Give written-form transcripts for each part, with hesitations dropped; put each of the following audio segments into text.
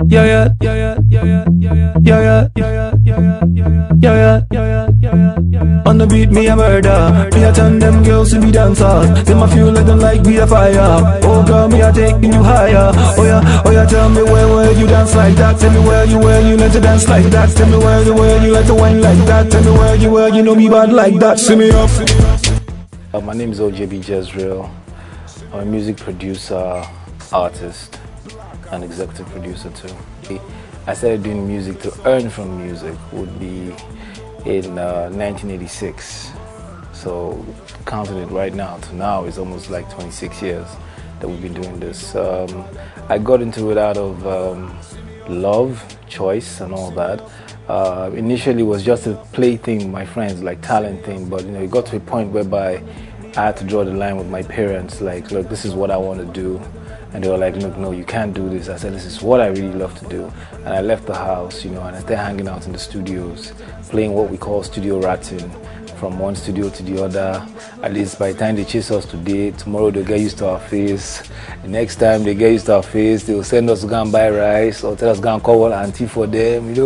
Yeah, yeah, yeah, yeah, yeah, yeah, yeah, yeah, yeah, yeah, yeah, yeah, yeah. On the beat, me a murder. Me a turn them girls to be dancers. Them a feel like them like me a fire. Oh girl, me a taking you higher. Oh yeah, tell me where you dance like that. Tell me where you like to dance like that. Tell me where you like to wine like that. Tell me where you know me bad like that. See me up. My name is OJB Jezreel. I'm a music producer, artist, and executive producer too. I started doing music to earn from music would be in 1986. So counting it right now to now is almost like 26 years that we've been doing this. I got into it out of love, choice, and all that. Initially it was just a play thing with my friends, like talent thing, but it got to a point whereby I had to draw the line with my parents, like, look, this is what I want to do. And they were like, look, no, you can't do this. I said, this is what I really love to do. And I left the house, and I started hanging out in the studios, playing what we call studio ratting, from one studio to the other. At least by the time they chase us today, tomorrow they'll get used to our face. The next time they get used to our face, they'll send us to go and buy rice or tell us to go and call one auntie for them,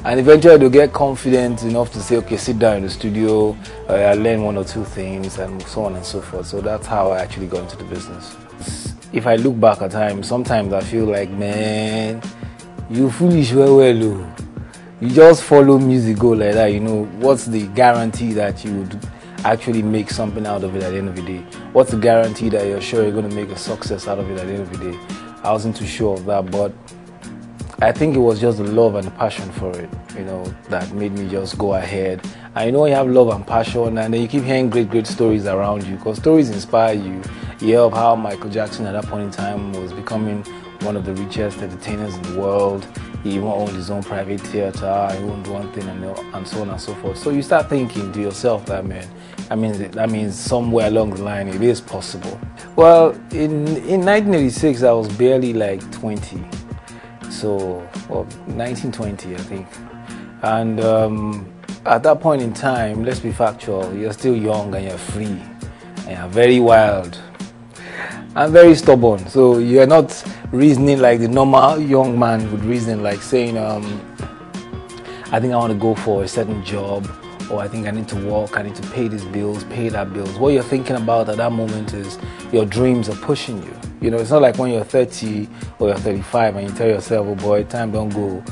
And eventually they'll get confident enough to say, okay, sit down in the studio, I learn one or two things, and so on and so forth. So that's how I actually got into the business. If I look back at time, sometimes I feel like, man, you foolish well. You just follow music, go like that, What's the guarantee that you would actually make something out of it at the end of the day? What's the guarantee that you're sure you're going to make a success out of it at the end of the day? I wasn't too sure of that, but I think it was just the love and the passion for it, that made me just go ahead. And you have love and passion, and then you keep hearing great stories around you, because stories inspire you. You hear of how Michael Jackson at that point in time was becoming one of the richest entertainers in the world. He even owned his own private theater, he owned one thing, and so on and so forth. So you start thinking to yourself that, man, that means somewhere along the line it is possible. Well, in 1986, I was barely like 20. So, 1920, I think. And at that point in time, let's be factual, you're still young and you're free and you're very wild and very stubborn. So you're not reasoning like the normal young man would reason, like saying, I think I want to go for a certain job, or I think I need to work, I need to pay these bills, pay that bills. What you're thinking about at that moment is your dreams are pushing you. It's not like when you're 30 or you're 35 and you tell yourself, oh boy, time don't go.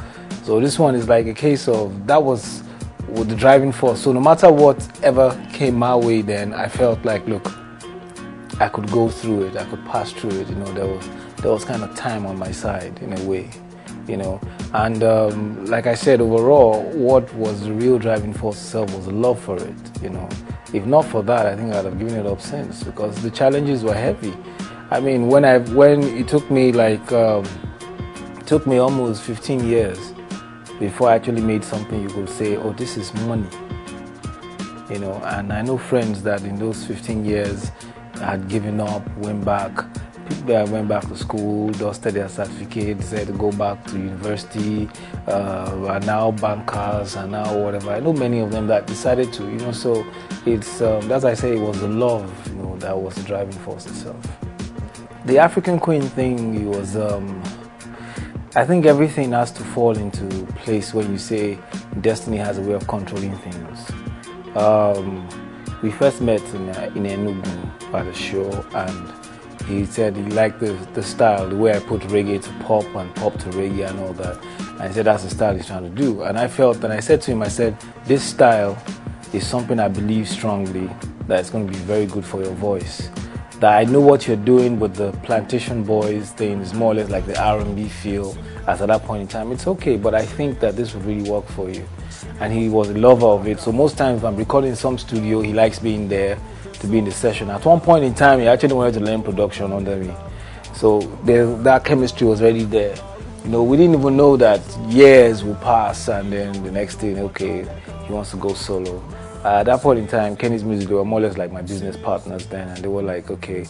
So this one is like a case of, that was the driving force. So no matter whatever came my way then, I felt like, look, I could go through it, I could pass through it. There was kind of time on my side in a way, And like I said, overall, what was the real driving force itself was the love for it, If not for that, I think I'd have given it up since, because the challenges were heavy. When it took me took me almost 15 years before I actually made something you could say, oh, this is money, And I know friends that in those 15 years had given up, went back. People that went back to school, dusted their certificates, decided to go back to university, are now bankers, and now whatever. I know many of them that decided to, So it's as I say, it was the love, that was the driving force itself. The African Queen thing, it was, I think everything has to fall into place when you say destiny has a way of controlling things. We first met in Enugu at a show, and he said he liked the style, the way I put reggae to pop and pop to reggae and all that. And he said that's the style he's trying to do. And I felt, and I said to him, I said, this style is something I believe strongly that it's going to be very good for your voice. That I know what you're doing with the Plantation Boys thing is more or less like the R&B feel. As at that point in time, it's okay, but I think that this would really work for you. And he was a lover of it. So most times when I'm recording in some studio, he likes being there to be in the session. At one point in time, he actually wanted to learn production under me. So that chemistry was already there. We didn't even know that years will pass, and then the next thing, okay, he wants to go solo. At that point in time, Kenny's Music, they were more or less like my business partners then, and they were like, okay,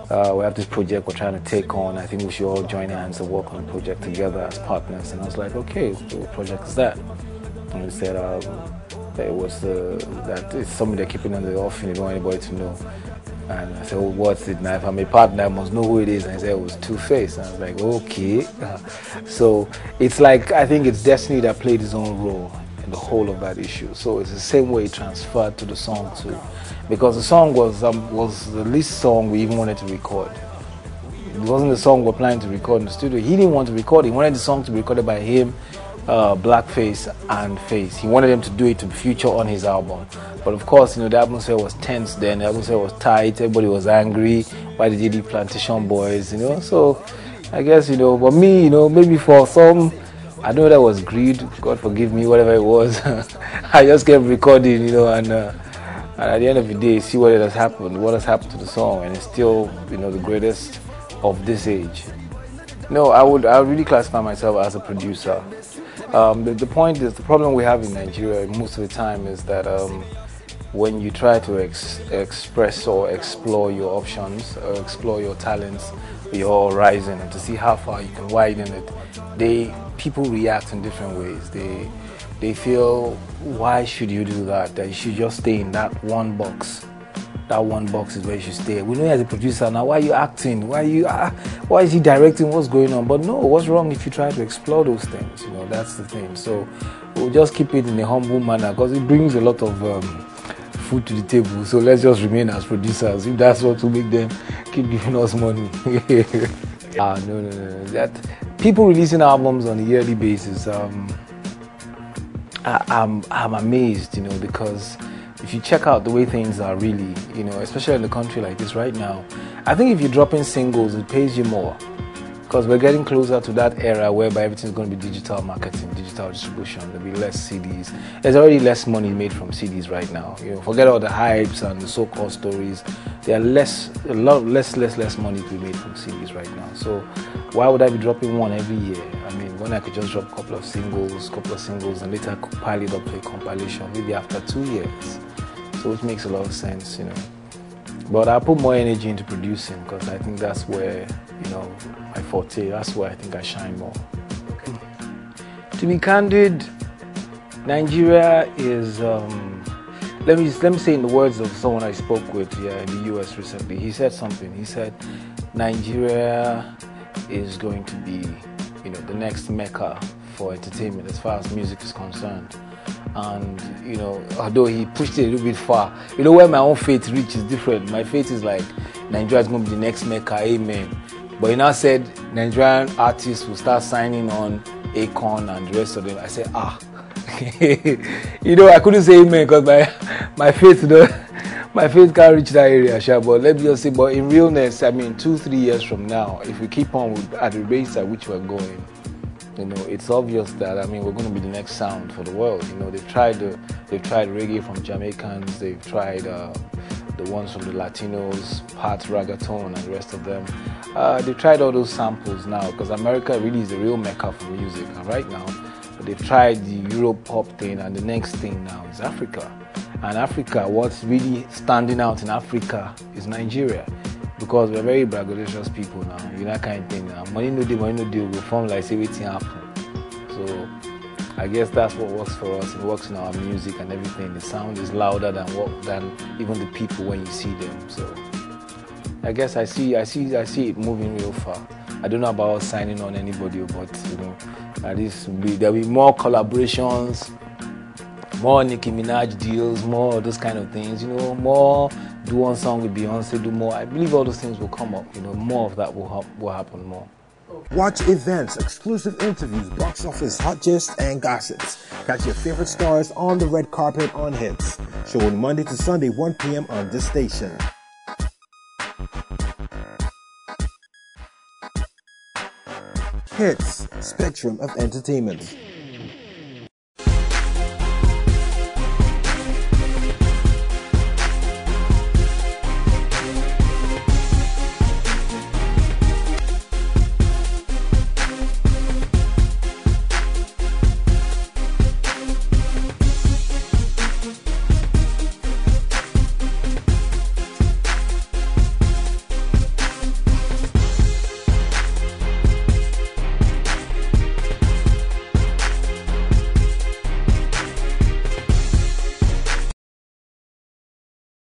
we have this project we're trying to take on. I think we should all join hands and work on the project together as partners. And I was like, okay, what project is that? And he said it was that it's something they're keeping on the offing, they don't want anybody to know. And I said, oh, what's it now? If I'm a partner, I must know who it is. And he said it was Two-Face. And I was like, okay. So it's like, I think it's Destiny that played his own role in the whole of that issue. So it's the same way it transferred to the song too. Because the song was the least song we even wanted to record. It wasn't the song we're planning to record in the studio. He didn't want to record it. He wanted the song to be recorded by him, Blackface and Face. He wanted them to do it to feature on his album. But of course, the atmosphere was tense then. The atmosphere was tight. Everybody was angry. Why did you do Plantation Boys? So I guess, but me, maybe for some, I know that was greed. God forgive me, whatever it was. I just kept recording, and at the end of the day, see what has happened to the song, and it's still, the greatest of this age. No, I would really classify myself as a producer. The point is, the problem we have in Nigeria most of the time is that when you try to express or explore your options or explore your talents, your horizon, and to see how far you can widen it, people react in different ways. They feel, why should you do that? That you should just stay in that one box. That one box is where you should stay. We know you as a producer now, why are you acting? Why is he directing? What's going on? But no, what's wrong if you try to explore those things? That's the thing. So we'll just keep it in a humble manner because it brings a lot of food to the table. So let's just remain as producers if that's what will make them keep giving us money. No. That people releasing albums on a yearly basis, I'm amazed, because if you check out the way things are really, especially in a country like this right now, I think if you're dropping singles, it pays you more. Because we're getting closer to that era whereby everything's going to be digital marketing, digital distribution. There'll be less CDs. There's already less money made from CDs right now. Forget all the hypes and the so-called stories. There are less money to be made from CDs right now. So why would I be dropping one every year? I mean, when I could just drop a couple of singles, and later compile it up to a compilation, maybe after 2 years. So it makes a lot of sense, But I put more energy into producing because I think that's where, my forte, that's where I think I shine more. To be candid, Nigeria is, let me say in the words of someone I spoke with in the US recently, he said something. He said, Nigeria is going to be, the next mecca for entertainment as far as music is concerned. And, although he pushed it a little bit far, where my own faith reach is different. My faith is like, Nigeria is going to be the next mecca, amen. But he now said, Nigerian artists will start signing on Akon and the rest of them. I said, I couldn't say amen because my faith, my faith can't reach that area, but let me just say, but in realness, 2-3 years from now, if we keep on at the race at which we're going, it's obvious that we're going to be the next sound for the world. They've tried reggae from Jamaicans, they've tried the ones from the Latinos, part reggaeton and the rest of them. They've tried all those samples now because America really is the real mecca for music right now. But they've tried the Europe pop thing, and the next thing now is Africa. And Africa, what's really standing out in Africa is Nigeria. Because we're very braggadocious people now, that kind of thing now. Money no deal, we form like say waiting happen. So I guess that's what works for us. It works in our music and everything. The sound is louder than even the people when you see them. So I guess I see it moving real far. I don't know about signing on anybody, but at least there'll be more collaborations, more Nicki Minaj deals, more of those kind of things, more do one song with Beyonce, do more. I believe all those things will come up, more of that will happen more. Watch events, exclusive interviews, box office, hot gists, and gossips. Catch your favorite stars on the red carpet on Hitz. Showing Monday to Sunday, 1 p.m. on this station. Hitz, Spectrum of Entertainment.